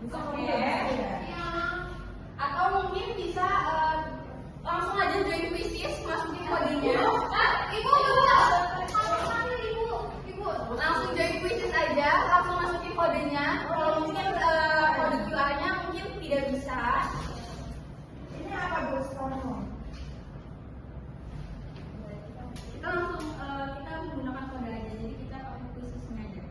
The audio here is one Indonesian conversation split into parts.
Oke. Atau mungkin bisa langsung aja join quizzes, masukin kodenya. Ibu langsung join quizzes aja, langsung masukin kodenya. Kalau mungkin kode QR-nya mungkin tidak bisa. Ini apa Bu? Kita langsung kita menggunakan kode aja, jadi kita pakai quizzesnya aja.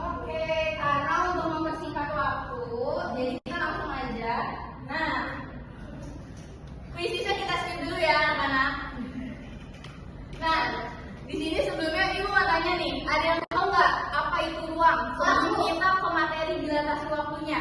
Oke, karena untuk mempersingkat waktu, jadi kita langsung aja. Nah, quizzesnya kita skip dulu ya anak-anak. Nah, di sini sebelumnya ibu mau tanya nih, ada yang tahu nggak apa itu ruang? Sebelum kita ke materi dilatasi waktunya.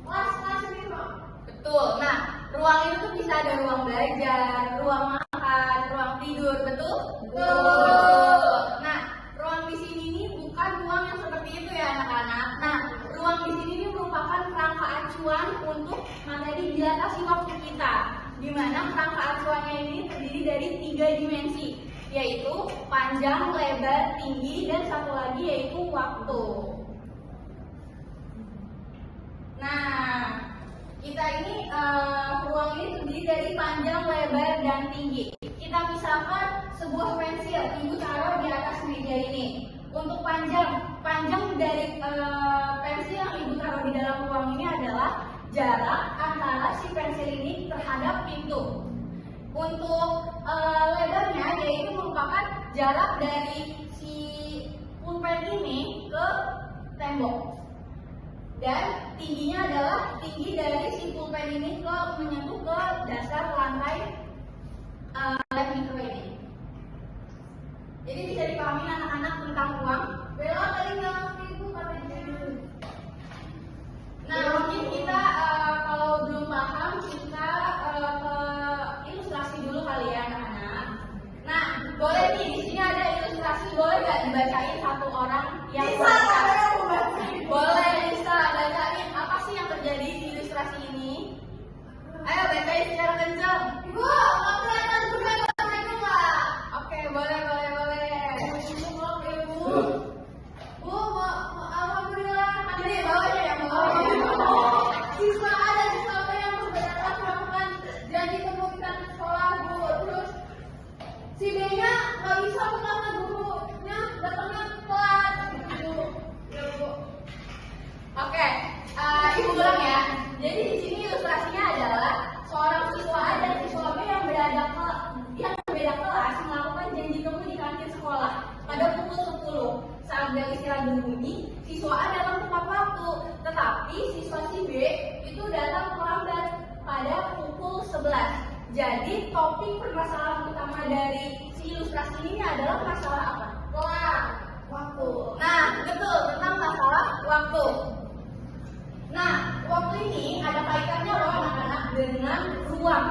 Kelas ini Bang. Betul. Nah, ruang itu tuh bisa ada ruang belajar, ruang makan, ruang tidur, betul? Betul. Nah, ruang di sini nih bukan ruang yang seperti itu ya anak-anak. Nah, ruang di sini nih merupakan kerangka acuan untuk materi dilatasi waktu kita. Di mana kerangka acuannya ini terdiri dari 3 dimensi, yaitu panjang, lebar, tinggi, dan satu lagi yaitu waktu. Nah, kita ini ruang ini terdiri dari panjang, lebar, dan tinggi. Kita misalkan sebuah pensil, ibu taruh di atas meja ini. Untuk panjang dari pensil yang ibu taruh di dalam ruang ini adalah jarak antara si pensil ini terhadap pintu. Untuk lebarnya yaitu merupakan jarak dari si pulpen ini ke tembok. Dan tingginya adalah tinggi dari si pulpen ini menyentuh ke dasar lantai lab mikro ini. Jadi bisa dipahami anak-anak tentang ruang. Bella tadi nggak ngerti Ibu kata dulu. Nah, mungkin kita kalau belum paham kita ke ilustrasi dulu kali ya anak-anak. Nah, boleh nih di sini ada ilustrasi, boleh nggak dibacain satu orang yang boleh bisa bacain apa sih yang terjadi di ilustrasi ini? Ayo bacain secara kencang. Ibu, mau kelihatan bunda baca itu nggak? Oke, boleh. Bu, alhamdulillah. Ada di bawahnya ya, bawah. Siswa A dan siswa B yang berbeda melakukan janji kemungkinan ke sekolah Bu. Terus si B-nya nggak bisa karena gurunya datangnya telat. Bu, ya Bu. Oke, ibu ulang ya. Jadi di sini ilustrasinya adalah seorang siswa A dan siswa B yang berbeda kelas melakukan janji temu di kantin sekolah pada pukul 10. Saat bel istirahat berbunyi, siswa A datang tepat waktu, tetapi siswa si B itu datang terlambat pada pukul 11. Jadi topik permasalahan utama dari si ilustrasi ini adalah masalah apa? Waktu. Nah, betul, tentang masalah waktu. Nah, waktu ini ada kaitannya loh anak-anak dengan ruang.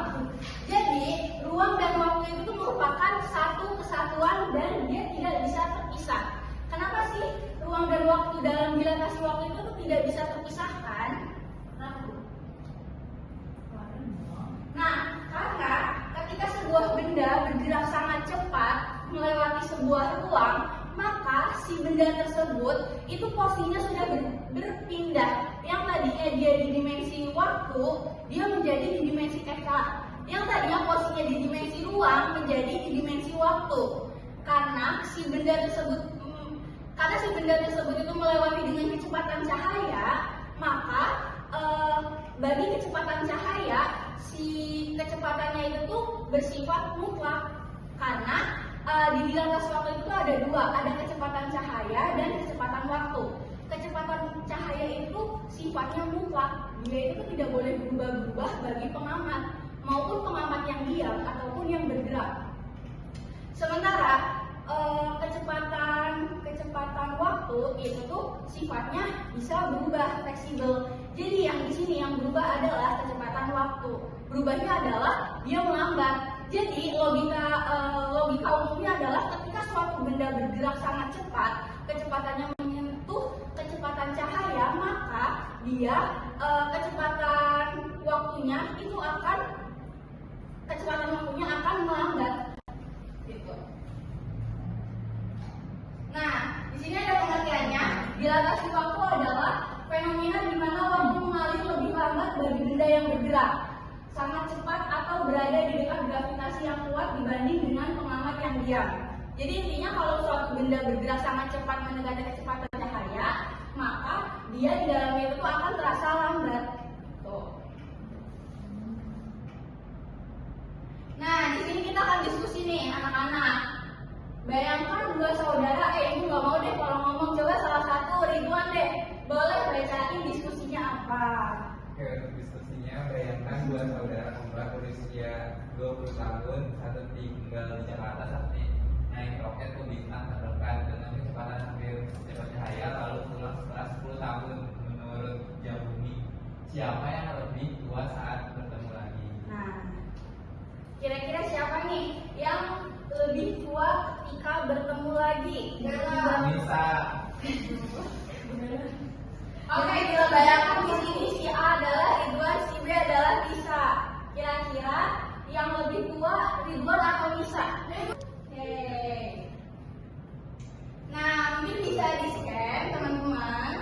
Jadi, ruang dan waktu itu merupakan satu kesatuan dan dia tidak bisa terpisah. Kenapa sih ruang dan waktu dalam dilatasi waktu itu tidak bisa terpisahkan? Nah, karena ketika sebuah benda bergerak sangat cepat melewati sebuah ruang, maka si benda tersebut itu posisinya sudah berpindah. Yang tadinya dia di dimensi waktu, dia menjadi di dimensi TK. Yang tadinya posisinya di dimensi ruang menjadi di dimensi waktu. Karena si benda tersebut itu melewati dengan kecepatan cahaya, maka bagi kecepatan cahaya si kecepatannya itu tuh bersifat mutlak. Karena di dilatasi waktu itu ada dua, ada kecepatan cahaya dan kecepatan waktu. Kecepatan cahaya itu sifatnya mutlak, dia itu tidak boleh berubah-ubah bagi pengamat, maupun pengamat yang diam ataupun yang bergerak. Sementara kecepatan waktu itu tuh sifatnya bisa berubah, fleksibel. Jadi yang di sini yang berubah adalah kecepatan waktu. Berubahnya adalah dia melambat. Jadi logika umumnya adalah ketika suatu benda bergerak sangat cepat, kecepatannya menyentuh kecepatan cahaya, maka dia kecepatan waktunya akan melambat. Gitu. Nah, di sini ada pengertiannya. Dilatasi waktu adalah fenomena bergerak sangat cepat atau berada di dekat gravitasi yang kuat dibanding dengan pengamat yang diam. Jadi intinya kalau suatu benda bergerak sangat cepat mendekati kecepatan cahaya, maka dia di dalamnya itu akan terasa lambat. Tuh. Nah, di sini kita akan diskusi nih anak-anak. Bayangkan dua saudara, ibu nggak mau deh kalau ngomong, coba salah satu, Ridwan deh, boleh bacain diskusinya apa? Oke, untuk diskusinya, bayangkan dua saudara kembar berusia 20 tahun, satu tinggal di Jakarta, satu naik roket ke bintang terdekat dengan kecepatan hampir secepat cahaya, lalu pulang setelah 10 tahun menurut jam bumi. Siapa yang lebih tua saat bertemu lagi? Nah, kira-kira siapa nih yang lebih tua ketika bertemu lagi? Bisa. Oke, kita bayangkan di sini si A adalah Ridwan, si B adalah Nisa. Kira-kira yang lebih tua Ridwan atau Nisa? Oke. Nah, mungkin bisa di-scan teman-teman.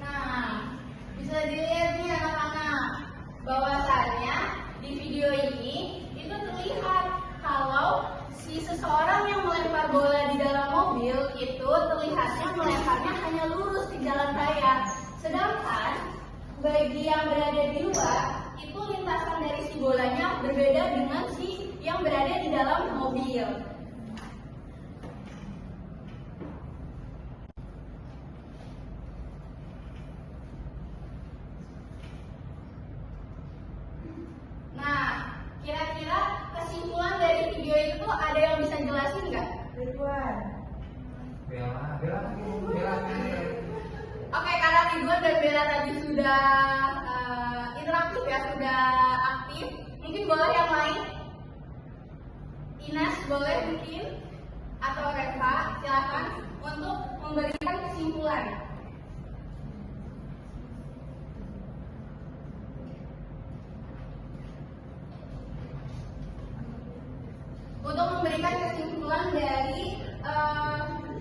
Nah, bisa dilihat nih anak-anak, bahwasannya di video ini itu terlihat kalau si seseorang yang melempar bola di dalam mobil itu terlihatnya melemparnya hanya lurus di jalan raya. Sedangkan bagi yang berada di luar itu lintasan dari si bolanya berbeda dengan si yang berada di dalam mobil. Nah, kira-kira kesimpulan dari video itu ada yang bisa jelasin nggak? Ridwan. Bella. Oke, karena Ridwan dan Bella tadi sudah interaktif ya, sudah aktif. Mungkin boleh yang lain? Inas boleh mungkin? Atau Reva, silakan untuk memberikan kesimpulan. Untuk memberikan kesimpulan dari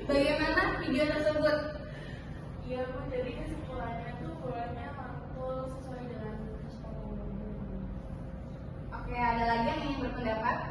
bagaimana video tersebut. Iya Bu, jadi kesimpulannya tuh bolanya mantul sesuai dengan Oke, ada lagi yang ingin berpendapat?